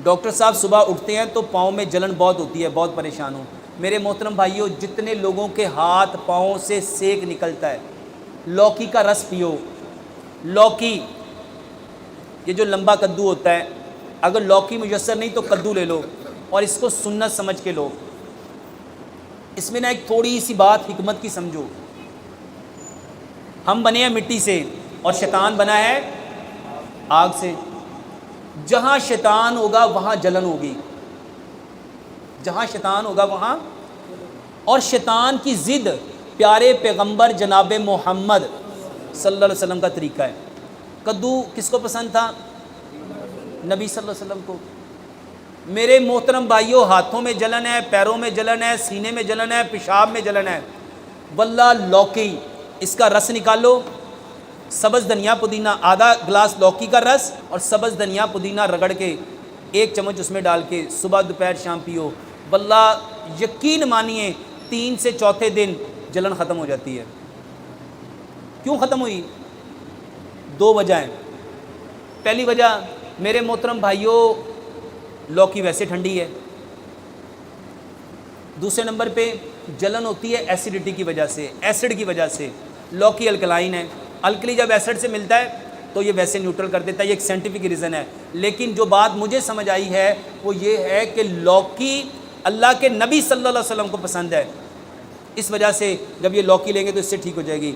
Doctor صاحب صبح اٹھتے ہیں تو پاؤں میں جلن بہت ہوتی ہے، بہت پریشان ہوں۔ میرے محترم بھائیوں، جتنے لوگوں کے ہاتھ پاؤں سے سیک نکلتا ہے، لوکی کا رس پیو۔ لوکی، یہ جو لمبا کدو ہوتا ہے، اگر لوکی میسر نہیں تو کدو لے لو اور اس کو سنت سمجھ کے لو۔ اس میں نہ ایک تھوڑی سی بات حکمت کی سمجھو۔ ہم بنے ہیں مٹی سے اور شیطان بنا ہے آگ سے۔ جہاں شیطان ہوگا وہاں جلن ہوگی، جہاں شیطان ہوگا وہاں، اور شیطان کی ضد پیارے پیغمبر جناب محمد صلی اللہ علیہ وسلم کا طریقہ ہے۔ کدو کس کو پسند تھا؟ نبی صلی اللہ علیہ وسلم کو۔ میرے محترم بھائیوں، ہاتھوں میں جلن ہے، پیروں میں جلن ہے، سینے میں جلن ہے، پیشاب میں جلن ہے، واللہ لوکی، اس کا رس نکالو، سبز دھنیا پودینہ، آدھا گلاس لوکی کا رس اور سبز دھنیا پودینہ رگڑ کے 1 چمچ اس میں ڈال کے صبح دوپہر شام پیو، واللہ یقین مانیے 3 سے چوتھے دن جلن ختم ہو جاتی ہے۔ کیوں ختم ہوئی؟ 2 وجہ ہیں۔ پہلی وجہ میرے محترم بھائیوں، لوکی ویسے ٹھنڈی ہے۔ دوسرے نمبر پہ جلن ہوتی ہے ایسیڈیٹی کی وجہ سے، ایسڈ کی وجہ سے۔ لوکی الکلائن ہے، الکلی جب ایسڈ سے ملتا ہے تو یہ ویسے نیوٹرل کر دیتا ہے، یہ ایک سائنٹیفک ریزن ہے۔ لیکن جو بات مجھے سمجھ آئی ہے وہ یہ ہے کہ لوکی اللہ کے نبی صلی اللہ علیہ وسلم کو پسند ہے، اس وجہ سے جب یہ لوکی لیں گے تو اس سے ٹھیک ہو جائے گی۔